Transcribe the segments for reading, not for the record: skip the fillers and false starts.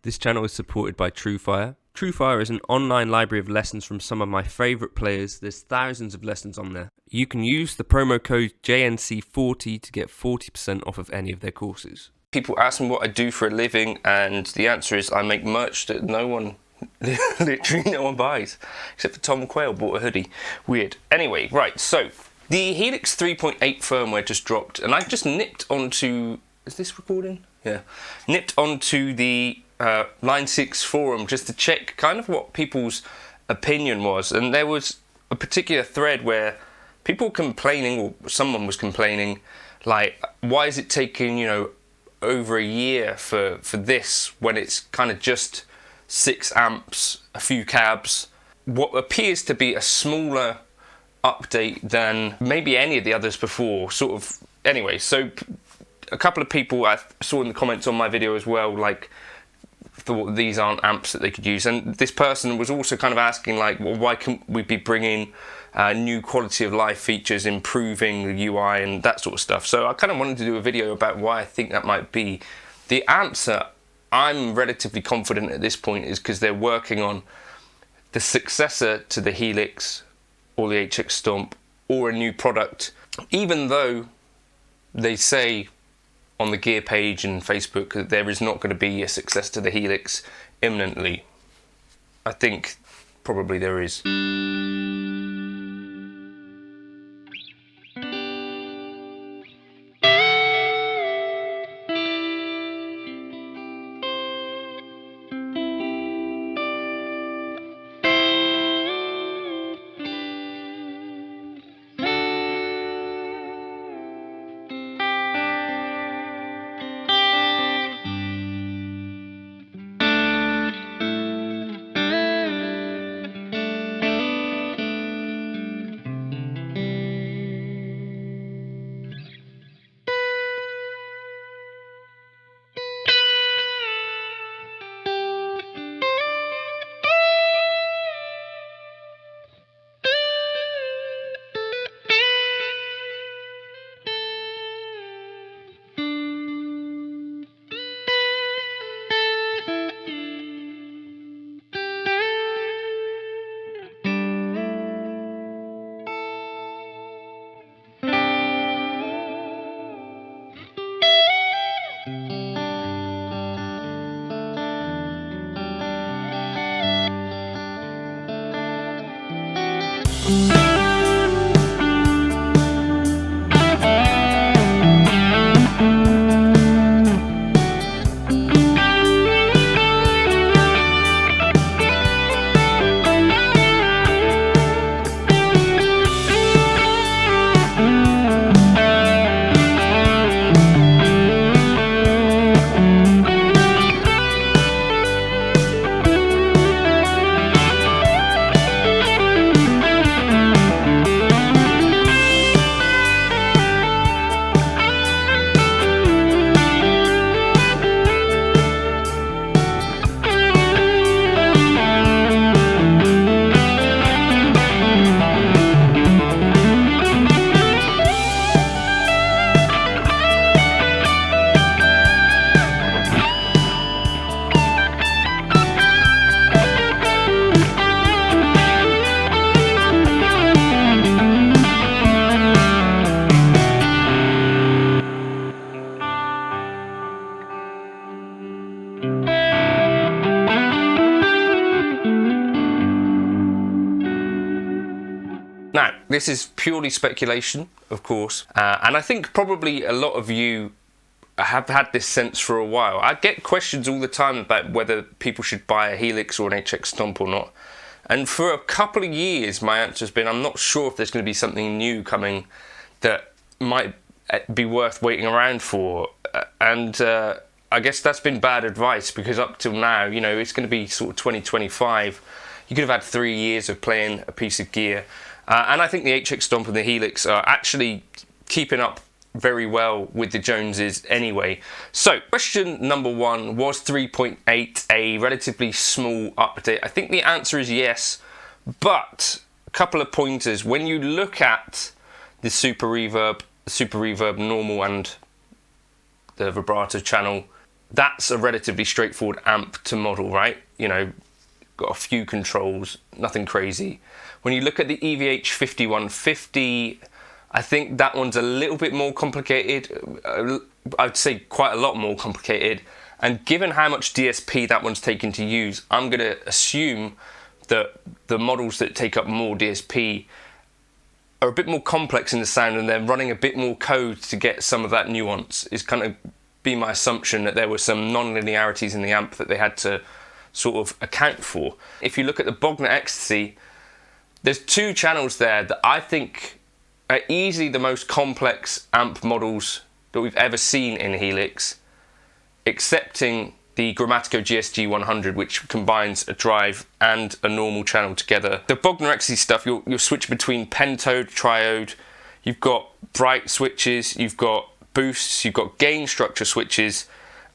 This channel is supported by TrueFire. TrueFire is an online library of lessons from some of my favourite players. There's thousands of lessons on there. You can use the promo code JNC40 to get 40% off of any of their courses. People ask me what I do for a living, and the answer is I make merch that literally no one buys. Except for Tom Quayle bought a hoodie. Weird. Anyway, right, so the Helix 3.8 firmware just dropped, and I just nipped onto... Is this recording? Yeah. Nipped onto the Line 6 forum just to check kind of what people's opinion was, and there was a particular thread where people complaining, or someone was complaining, like, why is it taking, you know, over a year for this when it's kind of just 6 amps, a few cabs, what appears to be a smaller update than maybe any of the others before, sort of. Anyway, so a couple of people I saw in the comments on my video as well, like, thought these aren't amps that they could use, and this person was also kind of asking, like, well, why can't we be bringing new quality of life features, improving the UI and that sort of stuff. So I kind of wanted to do a video about why I think that might be. The answer, I'm relatively confident at this point, is because they're working on the successor to the Helix or the HX Stomp, or a new product, even though they say on the gear page and Facebook that there is not going to be a successor to the Helix imminently. I think probably there is. Now, this is purely speculation, of course, and I think probably a lot of you have had this sense for a while. I get questions all the time about whether people should buy a Helix or an HX Stomp or not, and for a couple of years my answer has been I'm not sure if there's going to be something new coming that might be worth waiting around for, and I guess that's been bad advice, because up till now, you know, it's going to be sort of 2025. You could have had 3 years of playing a piece of gear. And I think the HX Stomp and the Helix are actually keeping up very well with the Joneses anyway. So, question number 1, was 3.8 a relatively small update? I think the answer is yes, but a couple of pointers. When you look at the Super Reverb normal and the vibrato channel, that's a relatively straightforward amp to model, right? You know, got a few controls, nothing crazy. When you look at the EVH 5150, I think that one's a little bit more complicated. I'd say quite a lot more complicated. And given how much DSP that one's taken to use, I'm going to assume that the models that take up more DSP are a bit more complex in the sound, and they're running a bit more code to get some of that nuance. Is kind of be my assumption, that there were some non-linearities in the amp that they had to sort of account for. If you look at the Bogner Ecstasy, there's two channels there that I think are easily the most complex amp models that we've ever seen in Helix, excepting the Grammatico GSG 100, which combines a drive and a normal channel together. The Bogner Ecstasy stuff, you'll switch between pentode, triode, you've got bright switches, you've got boosts, you've got gain structure switches.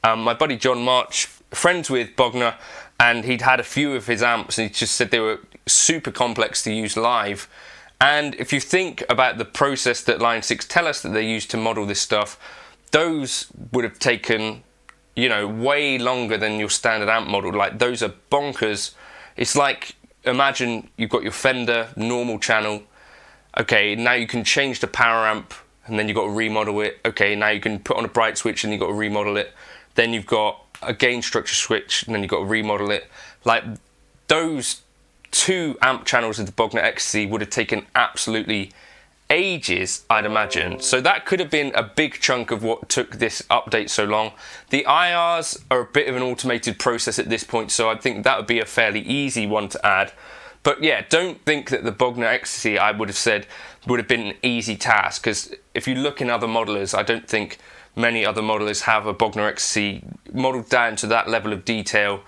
My buddy John March, friends with Bogner, and he'd had a few of his amps, and he just said they were super complex to use live. And if you think about the process that Line 6 tell us that they use to model this stuff, those would have taken, you know, way longer than your standard amp model. Like, those are bonkers. It's like, imagine you've got your Fender normal channel. Okay, now you can change the power amp, and then you've got to remodel it. Okay, now you can put on a bright switch and you've got to remodel it. Then you've got a gain structure switch, and then you've got to remodel it. Like, those two amp channels of the Bogner Ecstasy would have taken absolutely ages, I'd imagine. So that could have been a big chunk of what took this update so long. The IRs are a bit of an automated process at this point, so I think that would be a fairly easy one to add. But yeah, don't think that the Bogner Ecstasy, I would have said, would have been an easy task, because if you look in other modelers, I don't think many other modelers have a Bogner Ecstasy modeled down to that level of detail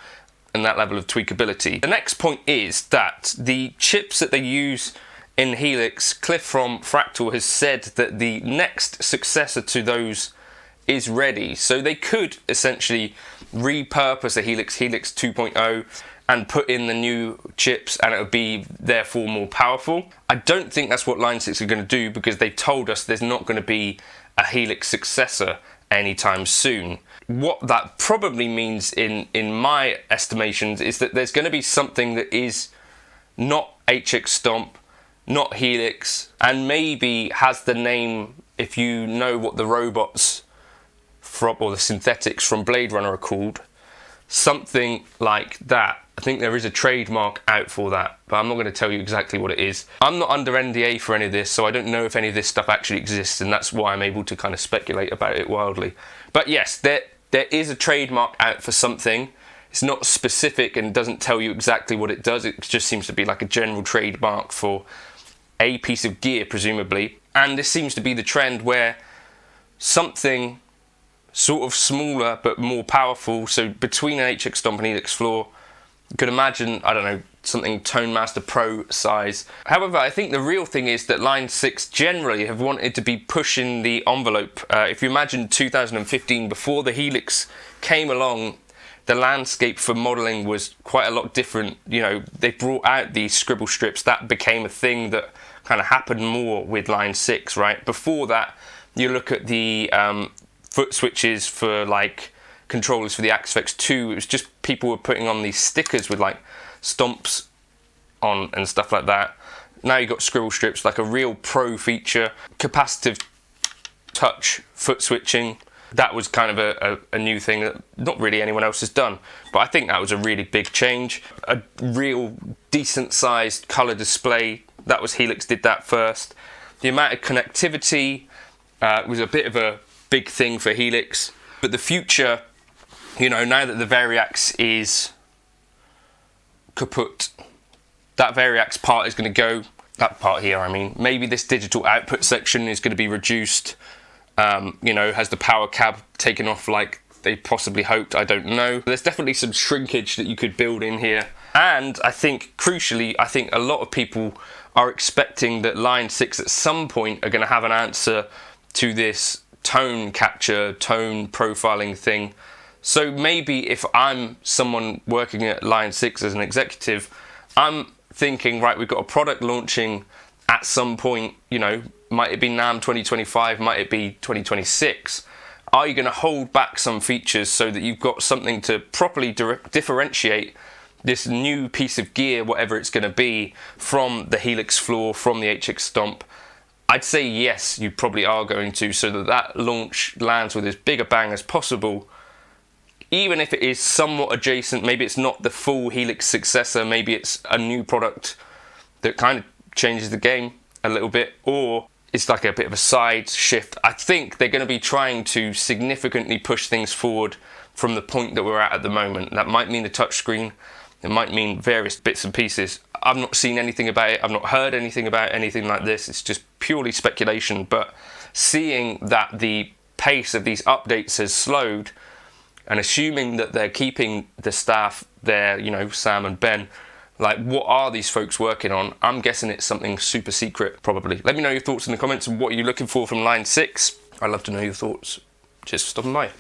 and that level of tweakability. The next point is that the chips that they use in Helix, Cliff from Fractal has said that the next successor to those is ready. So they could essentially repurpose a Helix 2.0 and put in the new chips, and it would be therefore more powerful. I don't think that's what Line 6 are going to do, because they've told us there's not going to be a Helix successor anytime soon. What that probably means in my estimations is that there's going to be something that is not HX Stomp, not Helix, and maybe has the name, if you know what the robots from, or the synthetics from Bladerunner are called, something like that. I think there is a trademark out for that, but I'm not going to tell you exactly what it is. I'm not under NDA for any of this, so I don't know if any of this stuff actually exists, and that's why I'm able to kind of speculate about it wildly. But yes, there is a trademark out for something. It's not specific and doesn't tell you exactly what it does. It just seems to be like a general trademark for a piece of gear, presumably. And this seems to be the trend, where something sort of smaller but more powerful, so between an HX Stomp and Helix Floor, you could imagine, I don't know, something Tone Master Pro size. However, I think the real thing is that Line 6 generally have wanted to be pushing the envelope. If you imagine 2015, before the Helix came along, the landscape for modelling was quite a lot different. You know, they brought out these scribble strips. That became a thing that kind of happened more with Line 6, right? Before that, you look at the foot switches for like controllers for the Axfex 2, it was just people were putting on these stickers with like stomps on and stuff like that. Now you've got scribble strips, like a real pro feature. Capacitive touch foot switching, that was kind of a new thing that not really anyone else has done, but I think that was a really big change. A real decent sized colour display, that was Helix did that first. The amount of connectivity was a bit of a big thing for Helix, but the future, you know, now that the Variax is kaput, that Variax part is going to go, that part here I mean, maybe this digital output section is going to be reduced, you know, has the power cab taken off like they possibly hoped, I don't know. There's definitely some shrinkage that you could build in here, and I think crucially, I think a lot of people are expecting that Line 6 at some point are going to have an answer to this tone capture, tone profiling thing. So maybe if I'm someone working at Line 6 as an executive, I'm thinking, right, we've got a product launching at some point, you know, might it be NAMM 2025, might it be 2026? Are you going to hold back some features so that you've got something to properly differentiate this new piece of gear, whatever it's going to be, from the Helix floor, from the HX Stomp? I'd say yes, you probably are going to, so that that launch lands with as big a bang as possible. Even if it is somewhat adjacent, maybe it's not the full Helix successor, maybe it's a new product that kind of changes the game a little bit, or it's like a bit of a side shift. I think they're going to be trying to significantly push things forward from the point that we're at the moment. That might mean the touchscreen, it might mean various bits and pieces. I've not seen anything about it, I've not heard anything about anything like this, it's just purely speculation, but seeing that the pace of these updates has slowed, and assuming that they're keeping the staff there, you know, Sam and Ben, like, what are these folks working on? I'm guessing it's something super secret, probably. Let me know your thoughts in the comments and what you're looking for from line 6. I'd love to know your thoughts. Just stopping by.